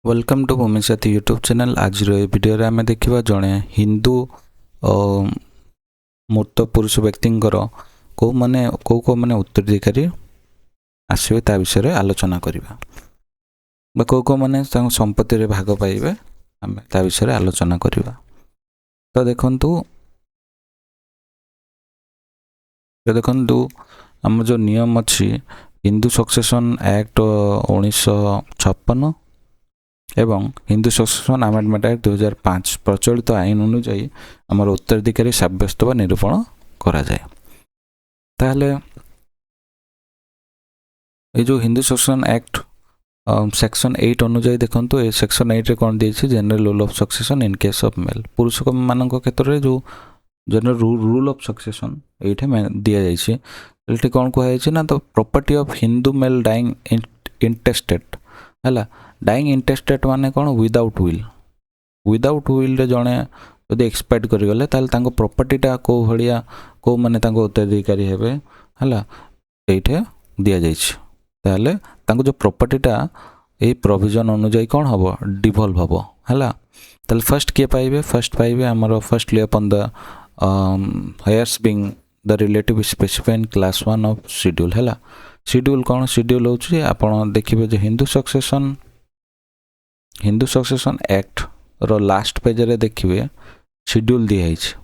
Welcome to भूमि साथी YouTube channel. आज video रे आमे देखिबा जणे हिंदू मूर्त पुरुष व्यक्तिंकर को माने उत्तराधिकारी आसबे ता विषय रे आलोचना करिबा बा को माने संपत्ति रे भाग पाइबे आमे ता विषय रे आलोचना करिबा। तो देखंतु हम जो नियम अछि हिंदू सक्सेशन एक्ट 1956 एवं हिंदू सक्सेशन अमेंडमेंट एक्ट 2005 प्रचलित आईन अनुसार आमर उत्तराधिकारी सब्यस्त व निरूपण करा जाए। ताहले ये जो हिंदू सक्सेशन एक्ट सेक्शन 8 अनुसार देखंतु ए सेक्शन 8 रे कोन देछि general rule of succession in case of male पुरुष मानक क्षेत्र रे जो जनरल रूल ऑफ सक्सेशन एठे दिया जाइछि। एठी कोन को है ना तो property of Hindu male dying intestate हला डाइंग इंटेस्टेड माने कौन विदाउट विल रे जणे यदि एक्सपायर्ड करि गले ताल तांको प्रॉपर्टीटा को भलिया को माने तांको उत्तराधिकारी हेबे हला एठे दिया जाइछि। ताले तांको जो प्रॉपर्टीटा ए प्रोविजन अनुसार कौन हबो डिवॉल्व हबो हला। ताल फर्स्ट के पाइबे हमरो फर्स्ट ले अपन the heirs being the relative specified in class 1 of schedule हला। शेड्यूल कौन शेड्यूल होछि आपण देखिबे जे हिंदू सक्सेशन एक्ट रो लास्ट पेज रे देखिबे शेड्यूल दिया हिच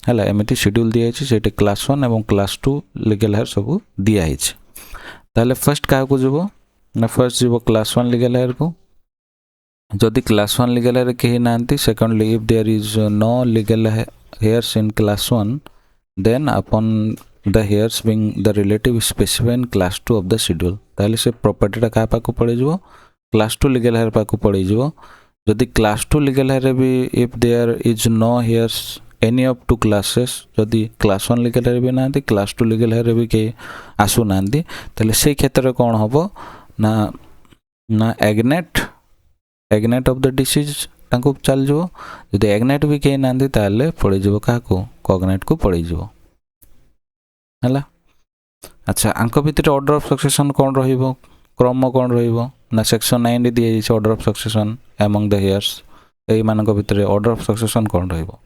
हला एमिति शेड्यूल दिया हिच सेटे क्लास 1 एवं क्लास 2 लीगल हेयर सब दिया हिच। ताले फर्स्ट का को जबो ना फर्स्ट जीवो क्लास 1 लीगल हेयर को जदि क्लास 1 लीगल हेयर केही नांती secondly if there is no legal heirs in class 1 then upon the hairs being the relative specified in class 2 of the schedule ताले से प्रॉपर्टी टा का पाको पड़े जिवो क्लास 2 लीगल हेयर पाको पड़े जिवो। जदि क्लास 2 लीगल हेयर भी if there is no heirs any of two classes जदि क्लास 1 लीगल हेयर भी नांती क्लास 2 लीगल हेयर भी के आसु नांती ताले से क्षेत्र कोन हबो ना एग्नेट ऑफ द डिसीज तांको चल जिवो। जदि एग्नेट भी के नांती ताले पड़े जिवो का को कॉग्नेट को पड़े जिवो हला। अच्छा आंक भितर ऑर्डर ऑफ सक्सेशन कौन रहिबो क्रम कौन रहिबो ना सेक्शन 9 दिया जाइछ order of succession among the heirs एई मानक भितर ऑर्डर ऑफ सक्सेशन कौन रहिबो।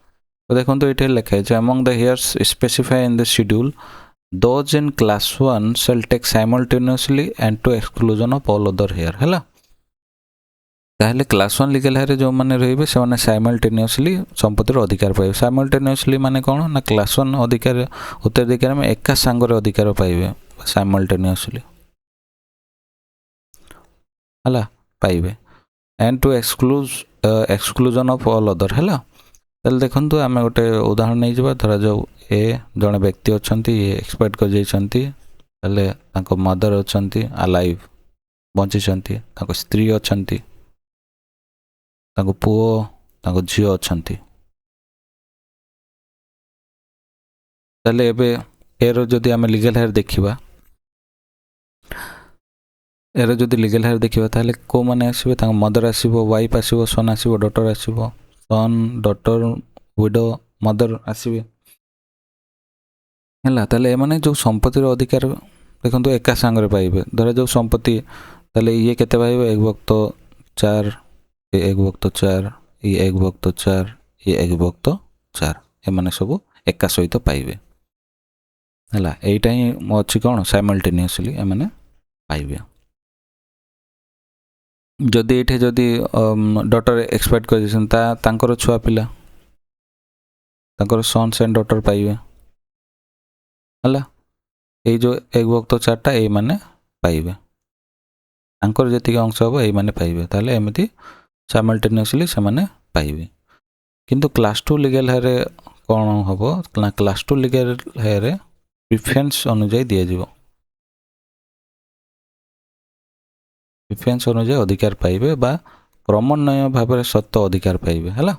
तो देखो तो एठे लिखा है among the heirs specify in the schedule those in class 1 shall take simultaneously and to exclusion of all other heir हला। ताहले क्लास 1 लीगल हेयर जो माने रहिबे से माने साइमल्टेनियसली संपत्तिर अधिकार पाइबे। साइमल्टेनियसली माने कोन ना क्लास 1 अधिकार उत्तराधिकार में एका संगर अधिकार पाइबे साइमल्टेनियसली हला पाइबे and to exclusion of all other हला। ताले देखंतु आमे गोटे उदाहरण नै जबा धरा जाऊ ए जने व्यक्ति अछंती एक्सपायर्ड कर जाइछंती ताले ताको मदर अछंती अलाइव बंची छंती ताको स्त्री अछंती ताको पुओ ताको झियो अछंती ताले एबे एरो जदि आमे लीगल हेयर देखिबा एरो जदि लीगल हेयर देखिबा ताले को माने आसीबे ताको मदर आसीबो वाइफ आसीबो सन आसीबो डॉटर आसीबो सन डॉटर विडो मदर आसीबे हला। ताले माने जो संपत्ति रो अधिकार देखंतु एका संगरे पाइबे धरा जो संपत्ति ताले ये केते पाइबे एक वक्त 4 एक वक्त 4 ये एक वक्त 4 ये एक वक्त 4 ए माने सब एका सहित पाइबे हला। एइटा ही अछि कोन साइमल्टेनियसली ए माने पाइबे। जदि एठे जदि डॉटर एक्सपायर्ड कर दिसन तांकर छुआ पिला तांकर सन्स एंड डॉटर पाइबे हला। ए जो एक वक्त 4 टा ए माने पाइबे तांकर जति अंश हो ए माने पाइबे ताले एमिति साइमल्टेनियसली से माने पाइबे। किंतु क्लास 2 लीगल हेयर कोन हबो ना क्लास 2 लीगल हेयर प्रेफरेंस अनुसार दिया जिवो प्रेफरेंस अनुसार अधिकार पाइबे बा क्रमन्वय भाव में सत्य अधिकार पाइबे हला।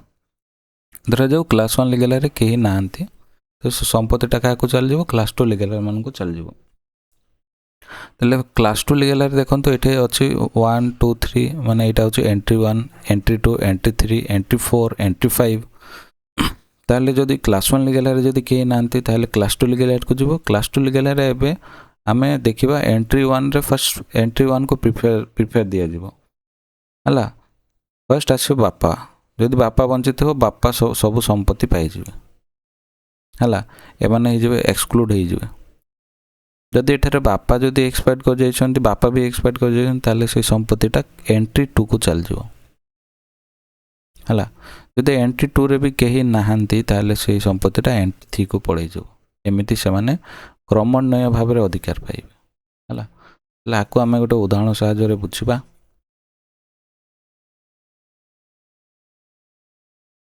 धरा जाऊ क्लास 1 लीगल हेयर केही नांती तो संपत्ति टा का को चल जिवो क्लास 2 लीगल हेयर मन को चल जिवो। तले क्लास 2 लीगल हेयर देखन तो एठे अछि 1 2 3 माने एटा अछि entry 1 entry 2 entry 3 entry 4 entry 5 ताले जदि क्लास 1 लीगल हेयर जदि के नांती ताले क्लास 2 लीगल हेयर को जिवो। क्लास 2 लीगल हेयर एबे आमे देखिबा एंट्री 1 रे फर्स्ट एंट्री 1 को प्रिफर दिया जिवो ହେଲା। ଫାର୍ଷ୍ଟ ଆସିବ ବାପା, ଯଦି ବାପା ବଞ୍ଚିଥିବ ବାପା ସବୁ ସମ୍ପତ୍ତି ପାଇଯିବେ ହେଲା, ଏମାନେ ହେଇଯିବେ ଏକ୍ସକ୍ଲୁଡ୍ ହେଇଯିବେ। ଯଦି ଏଠାରେ ବାପା ଯଦି ଏକ୍ସପାୟାର୍ଡ କରିଯାଇଛନ୍ତି, ବାପା ବି ଏକ୍ସପାୟାର୍ଡ କରିଯାଇଛନ୍ତି, ତାହେଲେ ସେଇ ସମ୍ପତ୍ତିଟା ଏଣ୍ଟ୍ରି 2କୁ ଚାଲିଯିବ ହେଲା। ଯଦି ଏଣ୍ଟ୍ରି 2ରେ ବି କେହି ନାହାନ୍ତି ତାହେଲେ ସେଇ ସମ୍ପତ୍ତିଟା ଏଣ୍ଟ୍ରି 3କୁ ପଳେଇଯିବ। ଏମିତି ସେମାନେ କ୍ରମାନ୍ୱୟ ଭାବରେ ଅଧିକାର ପାଇବେ ହେଲା। ହେଲେ ଆକୁ ଆମେ ଗୋଟେ ଉଦାହରଣ ସାହାଯ୍ୟରେ ବୁଝିବା।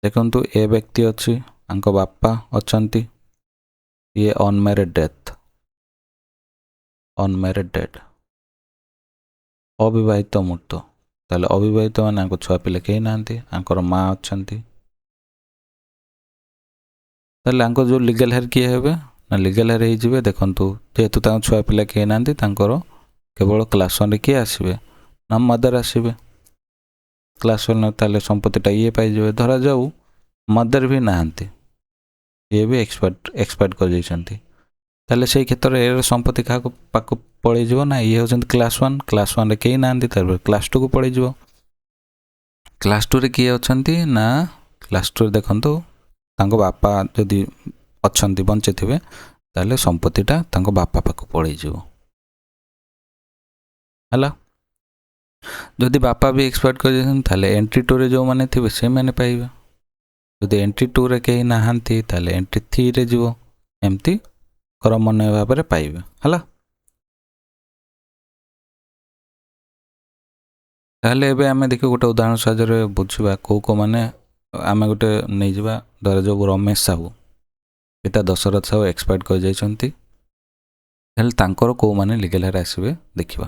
ଦେଖନ୍ତୁ ଏ ବ୍ୟକ୍ତି ଅଛି, ତାଙ୍କ ବାପା ଅଛନ୍ତି, ଇଏ ଅନମ୍ୟାରେଡ୍ ଡେଥ୍, ଅବିବାହିତ ମୃତ। ତାହେଲେ ଅବିବାହିତ ମାନେ ଆଙ୍କ ଛୁଆ ପିଲା କେହି ନାହାନ୍ତି, ଆଙ୍କର ମା ଅଛନ୍ତି। ତାହେଲେ ଆଙ୍କ ଯେଉଁ ଲିଗାଲ ହେୟାର କିଏ ହେବେ ନା ଲିଗାଲ ହେୟାର ହେଇଯିବେ। ଦେଖନ୍ତୁ ଯେହେତୁ ତାଙ୍କ ଛୁଆ ପିଲା କେହି ନାହାନ୍ତି, ତାଙ୍କର କେବଳ କ୍ଲାସ୍ 1ରେ କିଏ ଆସିବେ ନା ମଦର ଆସିବେ। କ୍ଲାସ୍ 1 ତାହେଲେ ସମ୍ପତ୍ତିଟା ଇଏ ପାଇଯିବେ। ଧରାଯାଉ ମଦର ବି ନାହାନ୍ତି, ଇଏ ବି ଏକ୍ସପାୟାର୍ଡ କରିଯାଇଛନ୍ତି, ତାହେଲେ ସେଇ କ୍ଷେତ୍ରରେ ଏର ସମ୍ପତ୍ତି କାହାକୁ ପାଖକୁ ପଳେଇଯିବ ନା ଇଏ ହେଉଛନ୍ତି କ୍ଲାସ୍ 1, କ୍ଲାସ୍ 1ରେ କେହି ନାହାନ୍ତି, ତାପରେ କ୍ଲାସ୍ 2କୁ ପଳେଇଯିବ। କ୍ଲାସ୍ 2ରେ କିଏ ଅଛନ୍ତି ନା କ୍ଲାସ୍ 2ରେ ଦେଖନ୍ତୁ ତାଙ୍କ ବାପା ଯଦି ଅଛନ୍ତି ବଞ୍ଚିଥିବେ, ତାହେଲେ ସମ୍ପତ୍ତିଟା ତାଙ୍କ ବାପା ପାଖକୁ ପଳେଇଯିବ ହେଲା। ଯଦି ବାପା ବି ଏକ୍ସପାୟାର୍ଡ କରିଯାଇଛନ୍ତି, ତାହେଲେ ଏଣ୍ଟ୍ରି 2ରେ ଯେଉଁମାନେ ଥିବେ ସେମାନେ ପାଇବେ। ଯଦି ଏଣ୍ଟ୍ରି 2ରେ କେହି ନାହାନ୍ତି, ତାହେଲେ ଏଣ୍ଟ୍ରି 3ରେ ଯିବ। ଏମିତି କ୍ରମାନ୍ୱୟ ଭାବରେ ପାଇବେ ହେଲା। ତାହେଲେ ଏବେ ଆମେ ଦେଖିବା ଗୋଟେ ଉଦାହରଣ ସାହାଯ୍ୟରେ ବୁଝିବା କେଉଁମାନେ ଆମେ ଗୋଟେ ନେଇଯିବା। ଧରାଯାଉ ରମେଶ ସାହୁ, ପିତା ଦଶରଥ ସାହୁ ଏକ୍ସପାୟାର୍ଡ କରିଯାଇଛନ୍ତି, ତାହେଲେ ତାଙ୍କର କେଉଁମାନେ ଲିଗାଲ ହେୟାର ଆସିବେ ଦେଖିବା।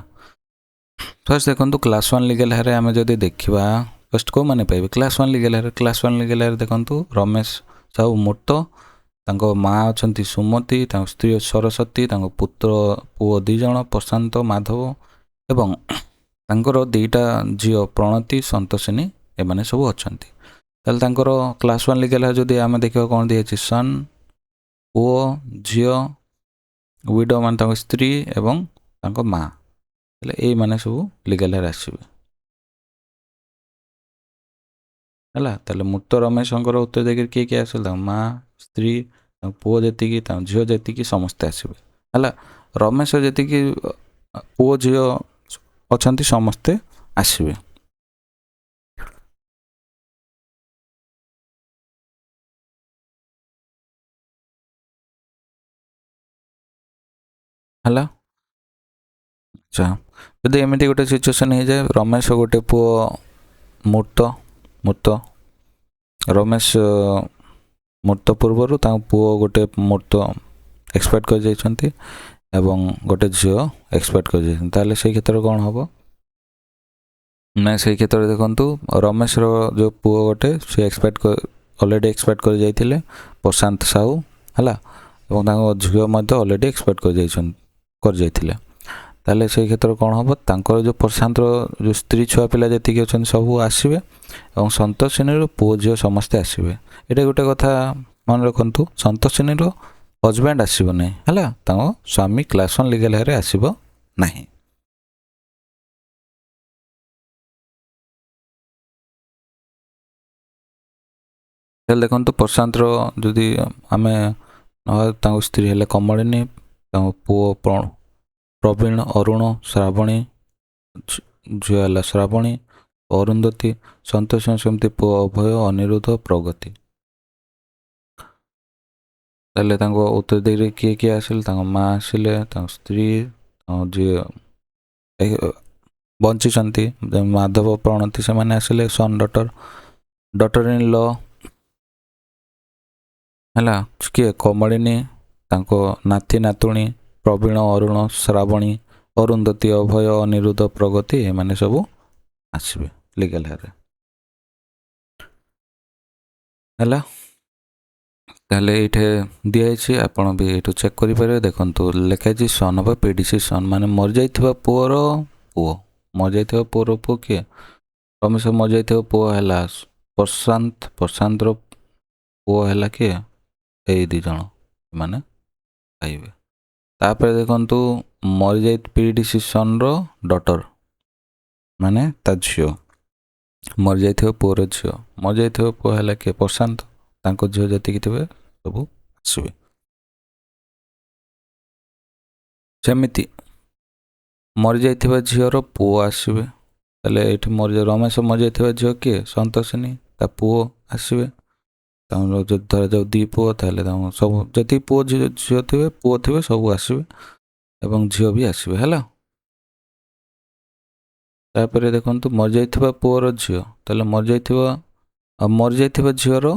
ଫାର୍ଷ୍ଟ ଦେଖନ୍ତୁ କ୍ଲାସ୍ 1 ଲିଗାଲ ହେୟାର ଆମେ ଯଦି ଦେଖିବା, ଫାର୍ଷ୍ଟ କେଉଁମାନେ ପାଇବେ class 1 legal heir. Class 1 legal heir ଦେଖନ୍ତୁ ରମେଶ ସାହୁ ମୃତ, ତାଙ୍କ ମା ଅଛନ୍ତି ସୁମତି, ତାଙ୍କ ସ୍ତ୍ରୀ ସରସ୍ୱତୀ, ତାଙ୍କ ପୁଅ 2 ଜଣ ପ୍ରଶାନ୍ତ ମାଧବ, ଏବଂ ତାଙ୍କର 2ଟା ଝିଅ ପ୍ରଣତି ସନ୍ତୋଷିନୀ, ଏମାନେ ସବୁ ଅଛନ୍ତି। ତାହେଲେ ତାଙ୍କର କ୍ଲାସ୍ 1 ଲିଗାଲ ହେୟାର ଯଦି ଆମେ ଦେଖିବା କ'ଣ ଦିଆଯାଇଛି, ସନ୍ ପୁଅ ଝିଅ, ୱିଡୋ ମାନେ ତାଙ୍କ ସ୍ତ୍ରୀ ଏବଂ ତାଙ୍କ ମା, ହେଲେ ଏଇମାନେ ସବୁ ଲିଗାଲ ହେୟାର ଆସିବେ ହେଲା। ତାହେଲେ ମୃତ ରମେଶଙ୍କର ଉତ୍ତରାଧିକାରୀ କିଏ କିଏ ଆସିଲେ, ତାଙ୍କ ମା, ସ୍ତ୍ରୀ, ତାଙ୍କ ପୁଅ ଯେତିକି, ତାଙ୍କ ଝିଅ ଯେତିକି ସମସ୍ତେ ଆସିବେ ହେଲା। ରମେଶ ଯେତିକି ପୁଅ ଝିଅ ଅଛନ୍ତି ସମସ୍ତେ ଆସିବେ ହେଲା। ଆଚ୍ଛା, ଯଦି ଏମିତି ଗୋଟେ ସିଚୁଏସନ୍ ହେଇଯାଏ, ରମେଶ ଗୋଟେ ପୁଅ ମୃତ, ରମେଶ ମୃତ ପୂର୍ବରୁ ତାଙ୍କ ପୁଅ ଗୋଟେ ମୃତ ଏକ୍ସପାୟାର୍ଡ କରିଯାଇଛନ୍ତି ଏବଂ ଗୋଟେ ଝିଅ ଏକ୍ସପାୟାର୍ଡ କରିଯାଇଛନ୍ତି, ତାହେଲେ ସେଇ କ୍ଷେତ୍ରରେ କ'ଣ ହେବ ନା ସେଇ କ୍ଷେତ୍ରରେ ଦେଖନ୍ତୁ ରମେଶର ଯେଉଁ ପୁଅ ଗୋଟେ ସେ ଅଲରେଡ଼ି ଏକ୍ସପାୟାର୍ଡ କରିଯାଇଥିଲେ, ପ୍ରଶାନ୍ତ ସାହୁ ହେଲା, ଏବଂ ତାଙ୍କ ଝିଅ ମଧ୍ୟ ଅଲରେଡ଼ି ଏକ୍ସପାୟାର୍ଡ କରିଯାଇଥିଲେ। ତାହେଲେ ସେଇ କ୍ଷେତ୍ରରେ କ'ଣ ହେବ, ତାଙ୍କର ଯେଉଁ ପ୍ରଶାନ୍ତର ଯେଉଁ ସ୍ତ୍ରୀ ଛୁଆ ପିଲା ଯେତିକି ଅଛନ୍ତି ସବୁ ଆସିବେ ଏବଂ ସନ୍ତୋଷିନୀର ପୁଅ ଝିଅ ସମସ୍ତେ ଆସିବେ। ଏଇଟା ଗୋଟେ କଥା ମନେ ରଖନ୍ତୁ, ସନ୍ତୋଷିନୀର ହଜବ୍ୟାଣ୍ଡ ଆସିବ ନାହିଁ ହେଲା, ତାଙ୍କ ସ୍ୱାମୀ କ୍ଲାସ୍ 1 ଲିଗାଲ ହେୟାରରେ ଆସିବ ନାହିଁ। ତାହେଲେ ଦେଖନ୍ତୁ ପ୍ରଶାନ୍ତର ଯଦି ଆମେ ତାଙ୍କ ସ୍ତ୍ରୀ ହେଲେ କମଳିନୀ, ତାଙ୍କ ପୁଅ ପ୍ରବୀଣ, ଅରୁଣ, ଶ୍ରାବଣୀ, ଝିଅ ହେଲା ଶ୍ରାବଣୀ, ଅରୁନ୍ଧତୀ, ସନ୍ତୋଷିନୀ ସେମିତି ପୁଅ ଅଭୟ, ଅନିରୁଦ୍ଧ, ପ୍ରଗତି। ତାହେଲେ ତାଙ୍କ ଉତ୍ତରାଧିକାରୀ କିଏ କିଏ ଆସିଲେ, ତାଙ୍କ ମା ଆସିଲେ, ତାଙ୍କ ସ୍ତ୍ରୀ, ଯିଏ ବଞ୍ଚିଛନ୍ତି ମାଧବ ପ୍ରଣତି ସେମାନେ ଆସିଲେ, ସନ୍ ଡଟର ଇନ୍ ଲ ହେଲା, କିଏ କମଳିନୀ, ତାଙ୍କ ନାତି ନାତୁଣୀ ପ୍ରବୀଣ, ଅରୁଣ, ଶ୍ରାବଣୀ, ଅରୁନ୍ଧତୀ, ଅଭୟ, ଅନିରୁଦ୍ଧ, ପ୍ରଗତି, ଏମାନେ ସବୁ ଆସିବେ ଲିଗାଲ ହେୟାରରେ ହେଲା। ତାହେଲେ ଏଇଠି ଦିଆହେଇଛି, ଆପଣ ବି ଏଇଠୁ ଚେକ୍ କରିପାରିବେ। ଦେଖନ୍ତୁ ଲେଖାହେଇଛି ସନ୍ ଅଫ୍ PDC ସନ୍, ମାନେ ମରିଯାଇଥିବା ପୁଅର ପୁଅ। ମରିଯାଇଥିବା ପୁଅର ପୁଅ କିଏ, ରମେଶ ମରିଯାଇଥିବା ପୁଅ ହେଲା ପ୍ରଶାନ୍ତର ପୁଅ ହେଲା କିଏ, ଏଇ 2 ଜଣ ଏମାନେ ପାଇବେ। ତାପରେ ଦେଖନ୍ତୁ ମରିଯାଇ PDC ସନ୍ର ଡଟର ମାନେ ତା ଝିଅ, ମରିଯାଇଥିବା ପୁଅର ଝିଅ, ମରିଯାଇଥିବା ପୁଅ ହେଲା କିଏ? ପ୍ରଶାନ୍ତ। ତାଙ୍କ ଝିଅ ଯେତିକି ଥିବେ ସବୁ ଆସିବେ। ସେମିତି ମରିଯାଇଥିବା ଝିଅର ପୁଅ ଆସିବେ। ତାହେଲେ ଏଇଠି ରମେଶ ମରିଯାଇଥିବା ଝିଅ କିଏ? ସନ୍ତୋଷିନୀ। ତା ପୁଅ ଆସିବେ। ତାଙ୍କର ଯଦି ଧରାଯାଉ 2 ପୁଅ, ତାହେଲେ ତାଙ୍କ ସବୁ ଯେତିକି ପୁଅ ଝିଅ ଥିବେ, ପୁଅ ଥିବେ ସବୁ ଆସିବେ ଏବଂ ଝିଅ ବି ଆସିବେ ହେଲା। ତାପରେ ଦେଖନ୍ତୁ ମରିଯାଇଥିବା ପୁଅର ଝିଅ, ତାହେଲେ ମରିଯାଇଥିବା ଝିଅର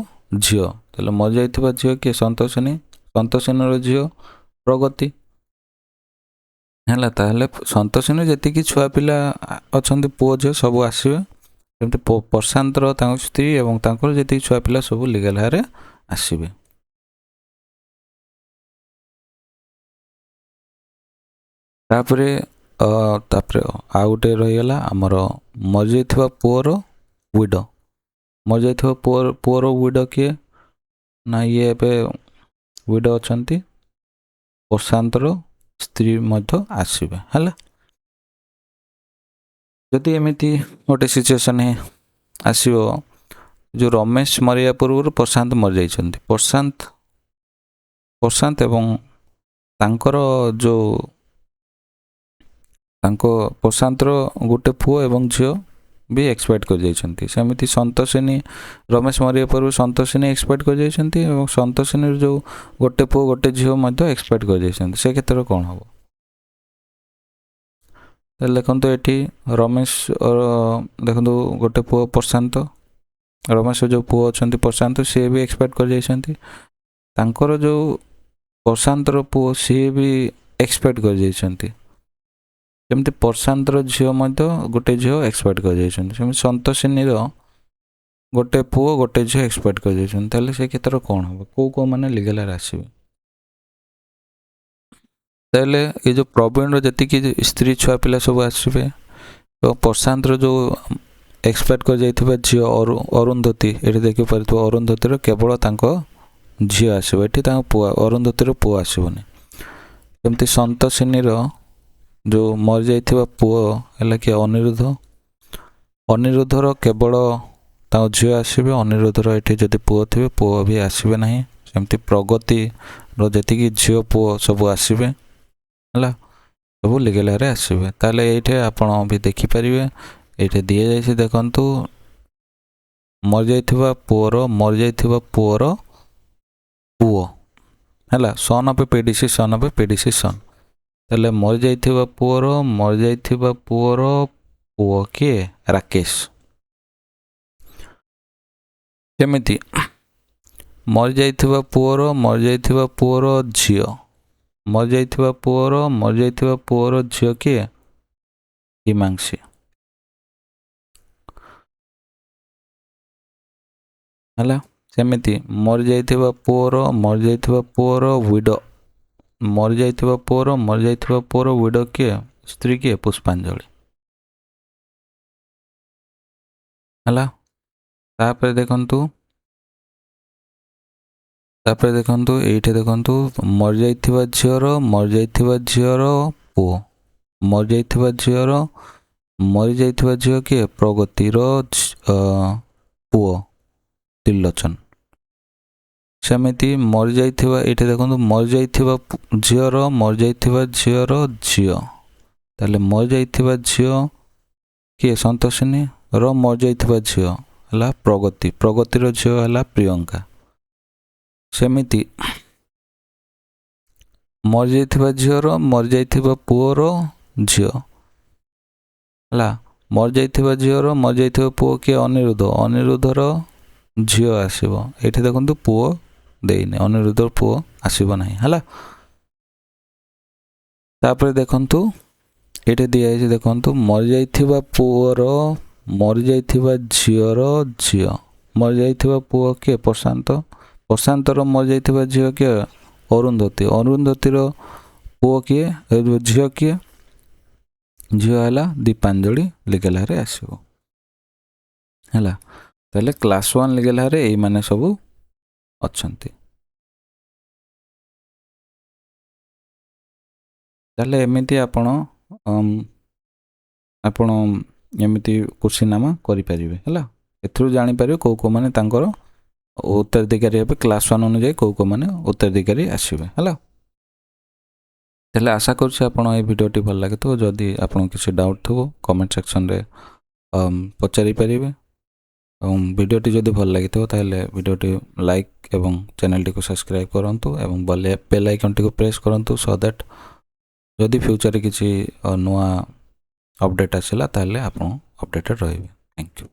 ଝିଅ, ତାହେଲେ ମରିଯାଇଥିବା ଝିଅ କିଏ? ସନ୍ତୋଷିନୀ। ସନ୍ତୋଷିନୀର ଝିଅ ପ୍ରଗତି ହେଲା। ତାହେଲେ ସନ୍ତୋଷିନୀ ଯେତିକି ଛୁଆ ପିଲା ଅଛନ୍ତି ପୁଅ ଝିଅ ସବୁ ଆସିବେ। ଯେମିତି ପ୍ରଶାନ୍ତର ତାଙ୍କ ସ୍ତ୍ରୀ ଏବଂ ତାଙ୍କର ଯେତିକି ଛୁଆ ପିଲା ସବୁ ଲିଗାଲ ହାୟରେ ଆସିବେ। ତାପରେ ଆଉ ଗୋଟେ ରହିଗଲା ଆମର ମରିଯାଇଥିବା ପୁଅର ୱିଡୋ। ମରିଯାଇଥିବା ପୁଅର ୱିଡୋ କିଏ? ନା ଇଏ ଏବେ ୱିଡୋ ଅଛନ୍ତି, ପ୍ରଶାନ୍ତର ସ୍ତ୍ରୀ ମଧ୍ୟ ଆସିବେ ହେଲା। ଯଦି ଏମିତି ଗୋଟେ ସିଚୁଏସନ୍ ଆସିବ, ଯେଉଁ ରମେଶ ମରିବା ପୂର୍ବରୁ ପ୍ରଶାନ୍ତ ମରିଯାଇଛନ୍ତି, ପ୍ରଶାନ୍ତ ଏବଂ ତାଙ୍କର ଯେଉଁ ପ୍ରଶାନ୍ତର ଗୋଟେ ପୁଅ ଏବଂ ଝିଅ ବି ଏକ୍ସପାୟାର୍ଡ କରିଯାଇଛନ୍ତି। ସେମିତି ସନ୍ତୋଷିନୀ, ରମେଶ ମରିବା ପୂର୍ବରୁ ସନ୍ତୋଷିନୀ ଏକ୍ସପାୟାର୍ଡ କରିଯାଇଛନ୍ତି ଏବଂ ସନ୍ତୋଷିନୀର ଯେଉଁ ଗୋଟେ ପୁଅ ଗୋଟେ ଝିଅ ମଧ୍ୟ ଏକ୍ସପାୟାର୍ଡ କରିଯାଇଛନ୍ତି। ସେ କ୍ଷେତ୍ରରେ କ'ଣ ହେବ? ତାହେଲେ ଦେଖନ୍ତୁ ଏଠି ରମେଶ ଦେଖନ୍ତୁ ଗୋଟେ ପୁଅ ପ୍ରଶାନ୍ତ, ରମେଶର ଯେଉଁ ପୁଅ ଅଛନ୍ତି ପ୍ରଶାନ୍ତ, ସିଏ ବି ଏକ୍ସପାୟାର୍ଡ କରିଯାଇଛନ୍ତି। ତାଙ୍କର ଯେଉଁ ପ୍ରଶାନ୍ତର ପୁଅ ସିଏ ବି ଏକ୍ସପାୟାର୍ଡ କରିଯାଇଛନ୍ତି। ଯେମିତି ପ୍ରଶାନ୍ତର ଝିଅ ମଧ୍ୟ ଗୋଟେ ଝିଅ ଏକ୍ସପାୟାର୍ଡ କରିଯାଇଛନ୍ତି, ସେମିତି ସନ୍ତୋଷିନୀର ଗୋଟେ ପୁଅ ଗୋଟେ ଝିଅ ଏକ୍ସପାୟାର୍ଡ କରିଯାଇଛନ୍ତି। ତାହେଲେ ସେ କ୍ଷେତ୍ରରେ କ'ଣ ହେବ? କେଉଁମାନେ ଲିଗାଲ ହାୟରେ ଆସିବେ? ତାହେଲେ ଏ ଯେଉଁ ପ୍ରବୀଣର ଯେତିକି ସ୍ତ୍ରୀ ଛୁଆ ପିଲା ସବୁ ଆସିବେ ଏବଂ ପ୍ରଶାନ୍ତର ଯେଉଁ ଏକ୍ସପାୟାର୍ଡ କରିଯାଇଥିବା ଝିଅ ଅରୁନ୍ଧତୀ, ଏଠି ଦେଖିପାରୁଥିବ ଅରୁନ୍ଧତୀର କେବଳ ତାଙ୍କ ଝିଅ ଆସିବ, ଏଠି ତାଙ୍କ ପୁଅ ଅରୁନ୍ଧତୀର ପୁଅ ଆସିବନି। ଯେମିତି ସନ୍ତୋଷିନୀର ଯେଉଁ ମରିଯାଇଥିବା ପୁଅ ହେଲା କି ଅନିରୁଦ୍ଧ, ଅନିରୁଦ୍ଧର କେବଳ ତାଙ୍କ ଝିଅ ଆସିବେ, ଅନିରୁଦ୍ଧର ଏଠି ଯଦି ପୁଅ ଥିବେ ପୁଅ ବି ଆସିବେ ନାହିଁ। ସେମିତି ପ୍ରଗତିର ଯେତିକି ଝିଅ ପୁଅ ସବୁ ଆସିବେ ହେଲା, ସବୁ ଲିଗାଲ ହାୟରେ ଆସିବେ। ତାହେଲେ ଏଇଠି ଆପଣ ବି ଦେଖିପାରିବେ, ଏଇଠି ଦିଆଯାଇଛି ଦେଖନ୍ତୁ ମରିଯାଇଥିବା ପୁଅର ପୁଅ ହେଲା, son of PDC, son of PDC son. ତାହେଲେ ମରିଯାଇଥିବା ପୁଅର ପୁଅ କିଏ? ରାକେଶ। କେମିତି ମରିଯାଇଥିବା ପୁଅର ଝିଅ, ମରିଯାଇଥିବା ପୁଅର ଝିଅ କିଏ? ହିମାଂଶୀ ହେଲା। ସେମିତି ମରିଯାଇଥିବା ପୁଅର ୱିଡୋ, ମରିଯାଇଥିବା ପୁଅର ୱିଡୋ କିଏ? ସ୍ତ୍ରୀ କିଏ? ପୁଷ୍ପାଞ୍ଜଳି ହେଲା। ତାପରେ ଦେଖନ୍ତୁ ଏଇଠି ଦେଖନ୍ତୁ ମରିଯାଇଥିବା ଝିଅର ପୁଅ, ମରିଯାଇଥିବା ଝିଅ କିଏ? ପ୍ରଗତିର ପୁଅ ତ୍ରିଲୋଚନ। ସେମିତି ମରିଯାଇଥିବା, ଏଇଠି ଦେଖନ୍ତୁ ମରିଯାଇଥିବା ଝିଅର ଝିଅ, ତାହେଲେ ମରିଯାଇଥିବା ଝିଅ କିଏ? ସନ୍ତୋଷିନୀ ର ମରିଯାଇଥିବା ଝିଅ ହେଲା ପ୍ରଗତିର ଝିଅ ହେଲା ପ୍ରିୟଙ୍କା। ସେମିତି ମରିଯାଇଥିବା ପୁଅର ଝିଅ ହେଲା, ମରିଯାଇଥିବା ପୁଅ କିଏ? ଅନିରୁଦ୍ଧର ଝିଅ ଆସିବ। ଏଇଠି ଦେଖନ୍ତୁ ପୁଅ ଦେଇନି, ଅନିରୁଦ୍ଧର ପୁଅ ଆସିବ ନାହିଁ ହେଲା। ତାପରେ ଦେଖନ୍ତୁ ଏଇଠି ଦିଆଯାଇଛି ଦେଖନ୍ତୁ ମରିଯାଇଥିବା ଝିଅର ଝିଅ, ମରିଯାଇଥିବା ପୁଅ କିଏ? ପ୍ରଶାନ୍ତର ମରିଯାଇଥିବା ଝିଅ କିଏ? ଅରୁନ୍ଧତୀର ପୁଅ କିଏ? ଝିଅ କିଏ? ଝିଅ ହେଲା ଦୀପାଞ୍ଜଳି, ଲିଗାଲ ହାୟରେ ଆସିବ ହେଲା। ତାହେଲେ କ୍ଲାସ୍ 1 ଲିଗାଲ ହାୟରେ ଏଇମାନେ ସବୁ ଅଛନ୍ତି। ତାହେଲେ ଏମିତି ଆପଣ ଏମିତି କୋଶ୍ଚିନ୍ କରିପାରିବେ ହେଲା। ଏଥିରୁ ଜାଣିପାରିବେ କେଉଁ ମାନେ ତାଙ୍କର ଉତ୍ତରାଧିକାରୀ ହେବେ, କ୍ଲାସ୍ 1 ଅନୁଯାୟୀ କେଉଁ ମାନେ ଉତ୍ତରାଧିକାରୀ ଆସିବେ ହେଲା। ତାହେଲେ ଆଶା କରୁଛି ଆପଣ এই ଭିଡ଼ିଓଟି ଭଲ ଲାଗିଥିବ। ଯଦି ଆପଣଙ୍କୁ କିଛି ଡାଉଟ୍ ଥିବ କମେଣ୍ଟ ସେକ୍ସନରେ ପଚାରି ପାରିବେ। ଏବଂ ଭିଡ଼ିଓଟି ଯଦି ଭଲ ଲାଗିଥିବ ତାହେଲେ ଭିଡ଼ିଓଟି ଲାଇକ୍ ଏବଂ ଚ୍ୟାନେଲଟିକୁ ସବସ୍କ୍ରାଇବ୍ କରନ୍ତୁ ଏବଂ ବେଲ୍ ଆଇକନ୍ଟିକୁ ପ୍ରେସ୍ କରନ୍ତୁ, ସୋ ଦ୍ୟାଟ୍ ଯଦି ଫ୍ୟୁଚରରେ କିଛି ନୂଆ ଅପଡ଼େଟ୍ ଆସିଲା ତାହେଲେ ଆପଣ ଅପଡ଼େଟେଡ଼ ରହିବେ। Thank you.